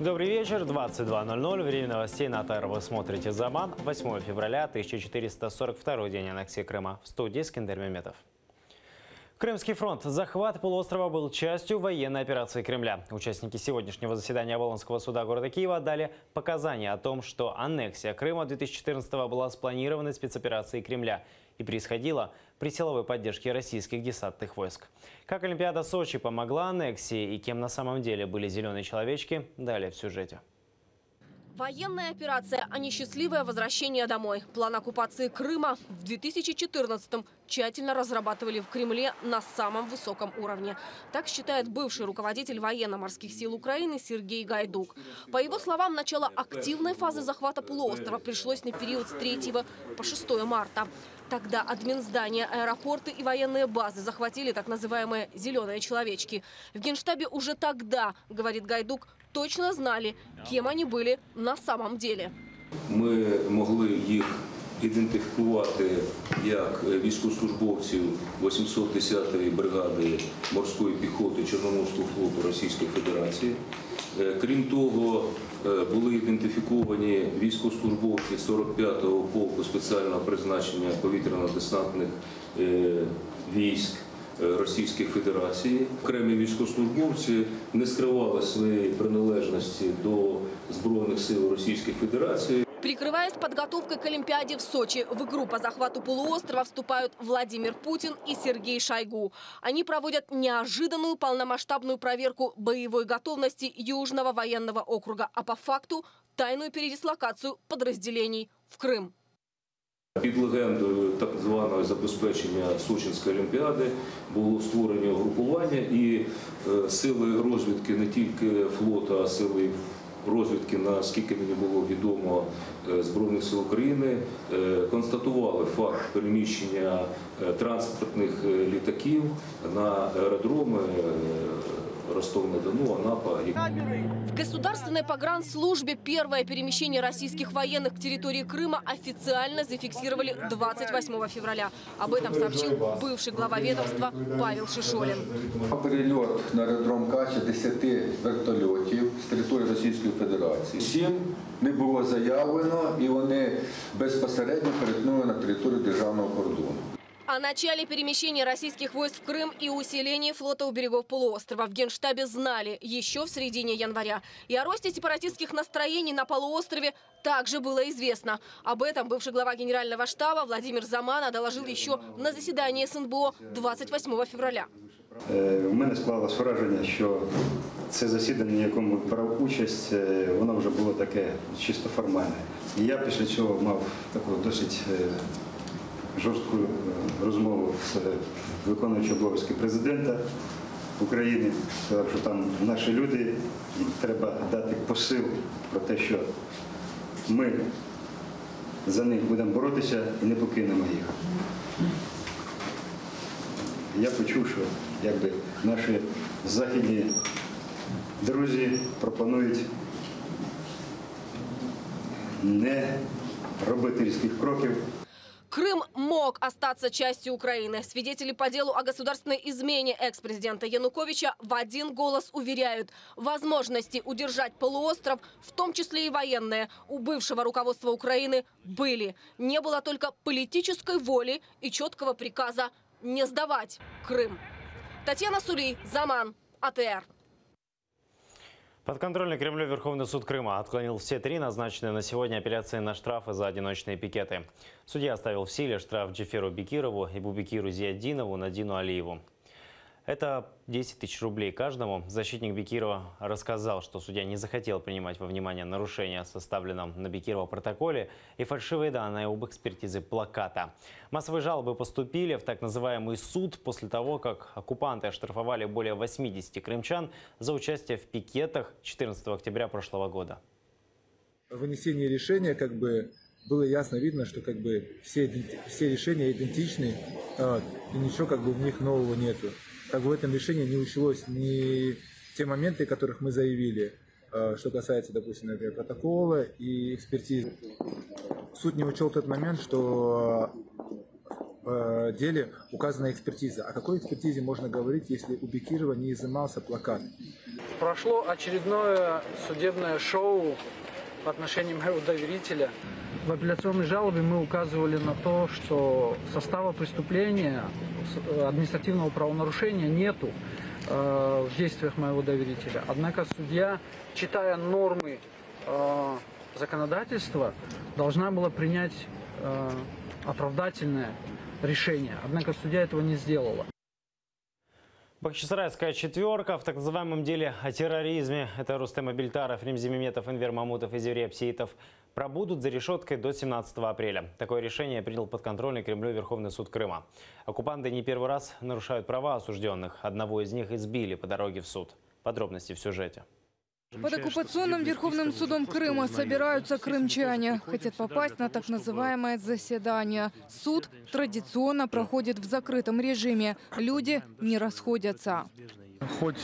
Добрый вечер, 22:00, время новостей на ТР. Вы смотрите «Заман». 8 февраля, 1442 день аннексии Крыма. В студии Искандер Меметов. Крымский фронт. Захват полуострова был частью военной операции Кремля. Участники сегодняшнего заседания Оболонского суда города Киева дали показания о том, что аннексия Крыма 2014-го была спланированной спецоперацией Кремля и происходила при силовой поддержке российских десантных войск. Как Олимпиада Сочи помогла аннексии и кем на самом деле были зеленые человечки, далее в сюжете. Военная операция, а не счастливое возвращение домой. План оккупации Крыма в 2014-м тщательно разрабатывали в Кремле на самом высоком уровне. Так считает бывший руководитель военно-морских сил Украины Сергей Гайдук. По его словам, начало активной фазы захвата полуострова пришлось на период с 3 по 6 марта. Тогда админздания, аэропорты и военные базы захватили так называемые «зеленые человечки». В Генштабе уже тогда, говорит Гайдук, точно знали, кем они были на самом деле. Ми могли їх ідентифікувати як військовослужбовців 810-ї бригади морської піхоти Чорноморського флоту Російської Федерації. Крім того, були ідентифіковані військовослужбовці 45-го полку спеціального призначення повітряно-десантних військ Російської Федерації. Окремі військовослужбовці не скривали своєї приналежності до Збройних сил Російської Федерації. Прикрываясь подготовкой к Олимпиаде в Сочи, в игру по захвату полуострова вступают Владимир Путин и Сергей Шойгу. Они проводят неожиданную полномасштабную проверку боевой готовности Южного военного округа, а по факту тайную передислокацию подразделений в Крым. Під легендою так званого забезпечення Сочинської Олімпіади було створення угрупування і сили розвідки не тільки флоту, а сили розвідки, наскільки мені було відомо, Збройних сил України, констатували факт переміщення транспортних літаків на аеродроми Ростов-на-Дону, Анапа. В государственной погранслужбе первое перемещение российских военных к территории Крыма официально зафиксировали 28 февраля. Об этом сообщил бывший глава ведомства Павел Шишолин. Перельот на аеродром Кача 10 вертольотів з території Російської Федерації. 7 не було заявлено і вони безпосередньо перетнули на територію державного кордону. О начале перемещения российских войск в Крым и усилении флота у берегов полуострова в Генштабе знали еще в середине января. И о росте сепаратистских настроений на полуострове также было известно. Об этом бывший глава Генерального штаба Владимир Замана доложил еще на заседании СНБО 28 февраля. У мене склалось враження, що це засідання, в якому брав участь, воно вже було таке чисто формальне. І я після цього мав таку досить жорстку розмову з виконуючим обов'язки президента України. Сказав, що там наші люди, їм треба дати посил про те, що ми за них будемо боротися і не покинемо їх. Я почув, що якби наші західні друзі пропонують не робити різких кроків. Крым мог остаться частью Украины. Свидетели по делу о государственной измене экс-президента Януковича в один голос уверяют, возможности удержать полуостров, в том числе и военные, у бывшего руководства Украины были. Не было только политической воли и четкого приказа не сдавать Крым. Татьяна Сулей, Заман, АТР. Подконтрольный Кремлю Верховный суд Крыма отклонил все 3 назначенные на сегодня апелляции на штрафы за одиночные пикеты. Судья оставил в силе штраф Джеферу Бекирову и Бубекиру Зияддинову, Надину Алиеву. Это 10 тысяч рублей каждому. Защитник Бекирова рассказал, что судья не захотел принимать во внимание нарушения, составленном на Бекирова протоколе, и фальшивые данные об экспертизе плаката. Массовые жалобы поступили в так называемый суд после того, как оккупанты оштрафовали более 80 крымчан за участие в пикетах 14 октября прошлого года. В вынесении решения было ясно видно, что все решения идентичны, и ничего в них нового нету. В этом решении не училось ни те моменты, которых мы заявили, что касается, допустим, например, протокола и экспертизы. Суд не учел тот момент, что в деле указана экспертиза. О какой экспертизе можно говорить, если у Бекирова не изымался плакат? Прошло очередное судебное шоу по отношению моего доверителя. В апелляционной жалобе мы указывали на то, что состава преступления, административного правонарушения нету в действиях моего доверителя. Однако судья, читая нормы законодательства, должна была принять оправдательное решение. Однако судья этого не сделала. Бахчисарайская четверка в так называемом деле о терроризме, это Рустем Абильтаров, Ремзи Меметов, Энвер Мамутов и Зеври Апсиитов, пробудут за решеткой до 17 апреля. Такое решение принял подконтрольный Кремлю Верховный суд Крыма. Оккупанты не первый раз нарушают права осужденных. Одного из них избили по дороге в суд. Подробности в сюжете. Под оккупационным Верховным судом Крыма собираются крымчане. Хотят попасть на так называемое заседание. Суд традиционно проходит в закрытом режиме. Люди не расходятся. Хоть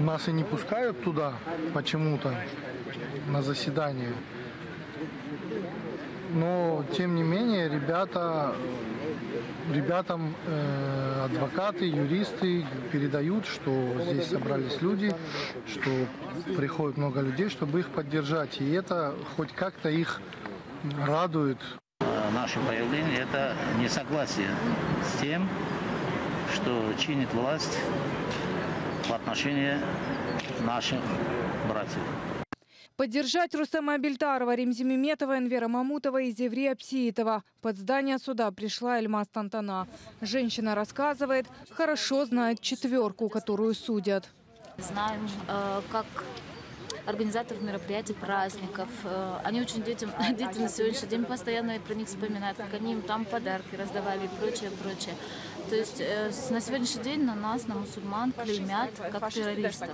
нас и не пускают туда почему-то на заседание, но тем не менее ребятам адвокаты, юристы передают, что здесь собрались люди, что приходит много людей, чтобы их поддержать. И это хоть как-то их радует. Наше появление – это несогласие с тем, что чинит власть по отношению наших братьев. Поддержать Рустема Абильтарова, Ремзи Меметова, Энвера Мамутова и Зеври Апсиитова. Под здание суда пришла Эльмаз Тантана. Женщина рассказывает, хорошо знает четверку, которую судят. Знаем, как организаторов мероприятий, праздников. Они очень дети на сегодняшний день постоянно про них вспоминают, как они им там подарки раздавали и прочее, прочее. То есть на сегодняшний день на нас, на мусульман, клеймят как террористов.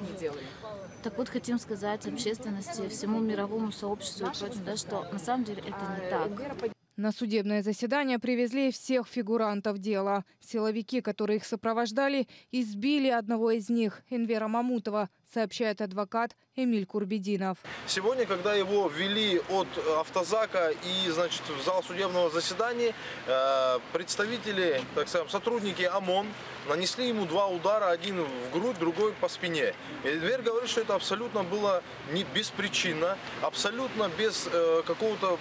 Так вот, хотим сказать общественности, всему мировому сообществу и прочим, да, что на самом деле это не так. На судебное заседание привезли всех фигурантов дела. Силовики, которые их сопровождали, избили одного из них, Энвера Мамутова, сообщает адвокат Эмиль Курбединов. Сегодня, когда его ввели от автозака и, значит, в зал судебного заседания, представители, так скажем, сотрудники ОМОН нанесли ему 2 удара, один в грудь, другой по спине. Энвер говорит, что это абсолютно было не беспричинно, абсолютно без какого-то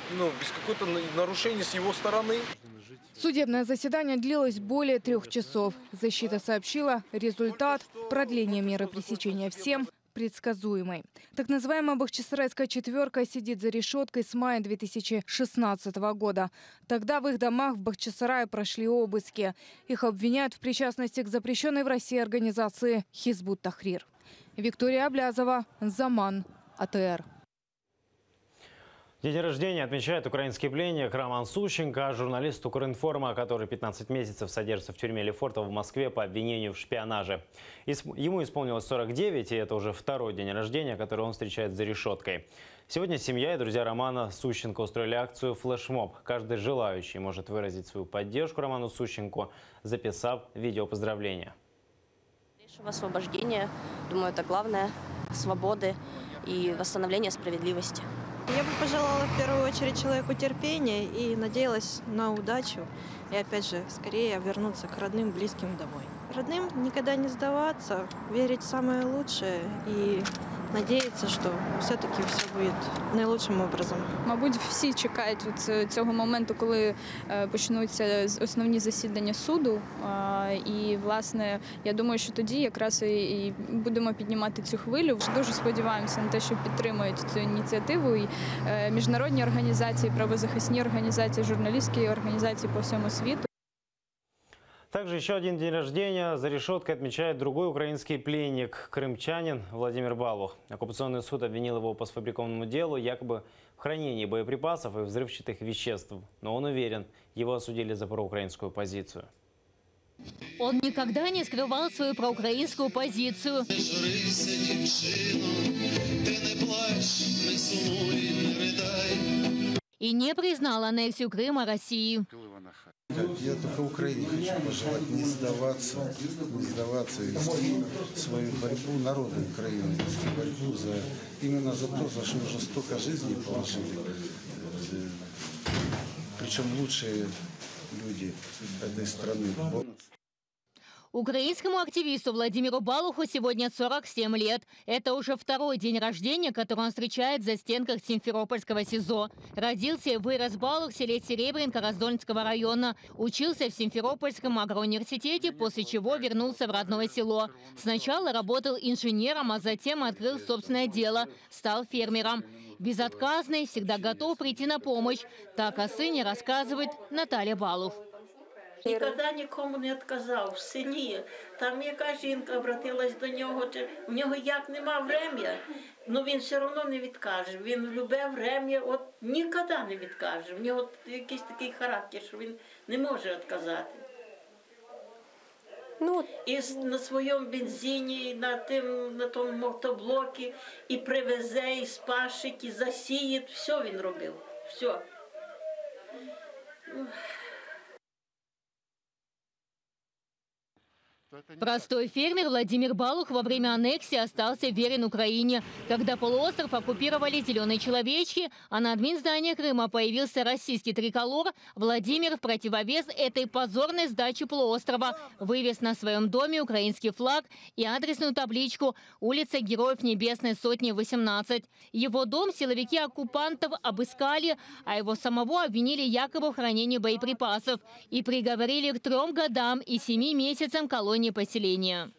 нарушения с его стороны. Судебное заседание длилось более 3 часов. Защита сообщила, результат – продление меры пресечения всем предсказуемой. Так называемая Бахчисарайская четверка сидит за решеткой с мая 2016 года. Тогда в их домах в Бахчисарае прошли обыски. Их обвиняют в причастности к запрещенной в России организации Хизбут Тахрир. Виктория Аблязова, Заман, АТР. День рождения отмечает украинский пленник Роман Сущенко, журналист Укринформа, который 15 месяцев содержится в тюрьме Лефортово в Москве по обвинению в шпионаже. Ему исполнилось 49, и это уже 2-й день рождения, который он встречает за решеткой. Сегодня семья и друзья Романа Сущенко устроили акцию «Флешмоб». Каждый желающий может выразить свою поддержку Роману Сущенко, записав видео поздравления. Освобождение, думаю, это главное, свободы и восстановление справедливости. Я бы пожелала в первую очередь человеку терпения и надеялась на удачу. И опять же, скорее вернуться к родным, близким домой. Родным никогда не сдаваться, верить в самое лучшее и надіятися, що все-таки все буде найлучшим образом. Мабуть, всі чекають цього моменту, коли почнуться основні засідання суду. І, власне, я думаю, що тоді якраз і будемо піднімати цю хвилю. Дуже сподіваємося на те, що підтримують цю ініціативу і міжнародні організації, правозахисні організації, журналістські організації по всьому світу. Также еще один день рождения за решеткой отмечает другой украинский пленник, крымчанин Владимир Балух. Оккупационный суд обвинил его по сфабрикованному делу якобы в хранении боеприпасов и взрывчатых веществ. Но он уверен, его осудили за проукраинскую позицию. Он никогда не скрывал свою проукраинскую позицию. И не признал аннексию Крыма России. Я только Украине хочу пожелать не сдаваться и вести свою борьбу народа Украины, вести борьбу именно за то, за что уже столько жизней положили. Причем лучшие люди этой страны. Украинскому активисту Владимиру Балуху сегодня 47 лет. Это уже второй день рождения, который он встречает в застенках Симферопольского СИЗО. Родился и вырос Балух в селе Серебрянка Раздольского района. Учился в Симферопольском агроуниверситете, после чего вернулся в родное село. Сначала работал инженером, а затем открыл собственное дело. Стал фермером. Безотказный, всегда готов прийти на помощь. Так о сыне рассказывает Наталья Балух. Ніколи нікому не відказав в селі. Там яка жінка обратилась до нього, в нього як нема врем'я, ну він все одно не відкаже. Він любе врем'я, от ніколи не відкаже. В нього якийсь такий характер, що він не може відказати. І на своєму бензині, на тому мотоблокі, і привезе, і спашить, і засіє, все він робив, все. Простой фермер Владимир Балух во время аннексии остался верен Украине. Когда полуостров оккупировали зеленые человечки, а на админздании Крыма появился российский триколор, Владимир в противовес этой позорной сдаче полуострова вывез на своем доме украинский флаг и адресную табличку «Улица Героев Небесной Сотни, 18». Его дом силовики оккупантов обыскали, а его самого обвинили якобы в хранении боеприпасов и приговорили к 3 годам и 7 месяцам колонии поселения.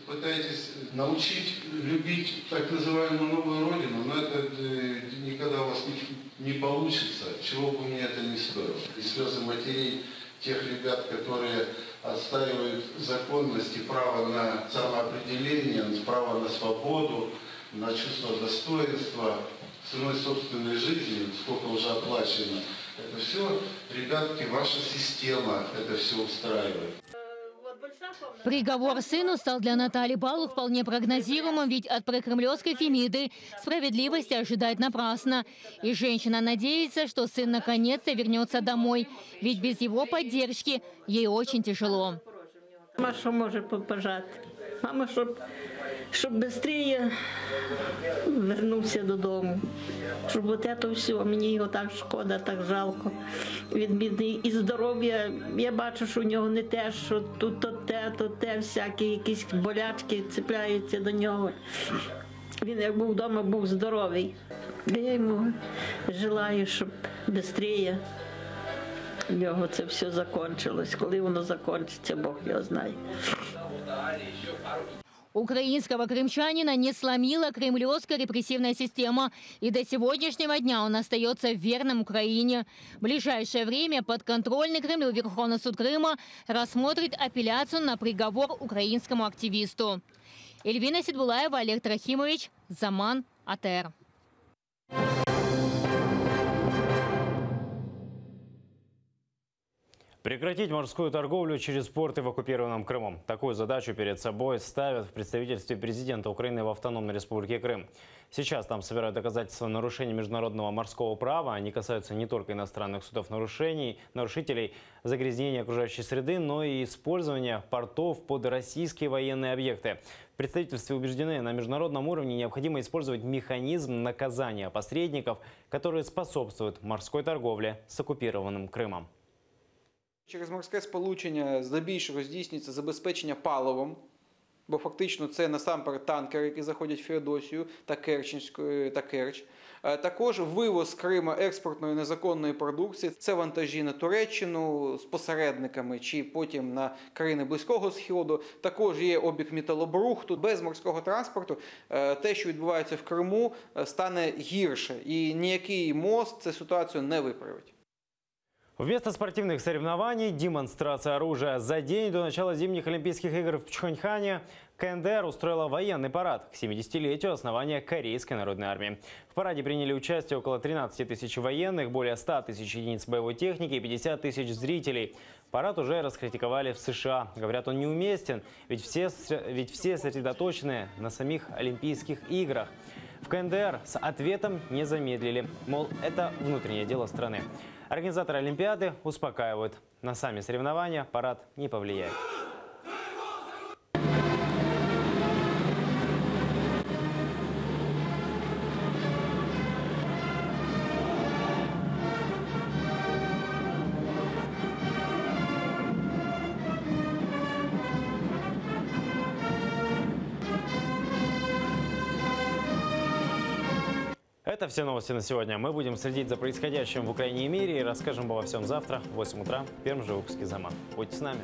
Пытаетесь научить любить так называемую новую родину, но это никогда у вас не получится, чего бы мне это ни стоило. И слезы матерей тех ребят, которые отстаивают законность и право на самоопределение, право на свободу, на чувство достоинства, ценой собственной жизни, сколько уже оплачено. Это все, ребятки, ваша система это все устраивает. Приговор сыну стал для Натальи Балух вполне прогнозируемым, ведь от прокремлевской Фемиды справедливости ожидать напрасно. И женщина надеется, что сын наконец-то вернется домой, ведь без его поддержки ей очень тяжело. Мама що може побажати? Мама, щоб швидше вернувся додому. Щоб от це все, мені його так шкода, так жалко. Він бідний і здоров'я, я бачу, що у нього не те, що тут то те, всякі якісь болячки цепляються до нього. Він як був вдома, був здоровий. Я йому желаю, щоб швидше у нього це все закінчилось. Коли воно закінчиться, Бог його знає. Украинского крымчанина не сломила кремлевская репрессивная система. И до сегодняшнего дня он остается верным Украине. В ближайшее время подконтрольный Кремлю Верховный суд Крыма рассмотрит апелляцию на приговор украинскому активисту. Эльвина Сидбулаева, Олег Трохимович, Заман, АТР. Прекратить морскую торговлю через порты в оккупированном Крыму. Такую задачу перед собой ставят в представительстве президента Украины в Автономной Республике Крым. Сейчас там собирают доказательства нарушений международного морского права. Они касаются не только иностранных судов нарушителей загрязнения окружающей среды, но и использования портов под российские военные объекты. В представительстве убеждены, на международном уровне необходимо использовать механизм наказания посредников, которые способствуют морской торговле с оккупированным Крымом. Через морське сполучення здебільшого здійснюється забезпечення паливом, бо фактично це насамперед танкери, які заходять в Феодосію та Керч. Також вивоз з Крима експортної незаконної продукції, це вантажі на Туреччину з посередниками чи потім на країни Близького Сходу. Також є обіг металобрухту. Без морського транспорту те, що відбувається в Криму, стане гірше. І ніякий мост цю ситуацію не виправить. Вместо спортивных соревнований, демонстрация оружия. За день до начала зимних Олимпийских игр в Пхеньяне КНДР устроила военный парад к 70-летию основания Корейской народной армии. В параде приняли участие около 13 тысяч военных, более 100 тысяч единиц боевой техники и 50 тысяч зрителей. Парад уже раскритиковали в США. Говорят, он неуместен, ведь все сосредоточены на самих Олимпийских играх. В КНДР с ответом не замедлили. Мол, это внутреннее дело страны. Организаторы Олимпиады успокаивают. На сами соревнования парад не повлияет. Это все новости на сегодня. Мы будем следить за происходящим в Украине и мире и расскажем обо всем завтра в 8 утра в первом же выпуске «Заман». Будьте с нами.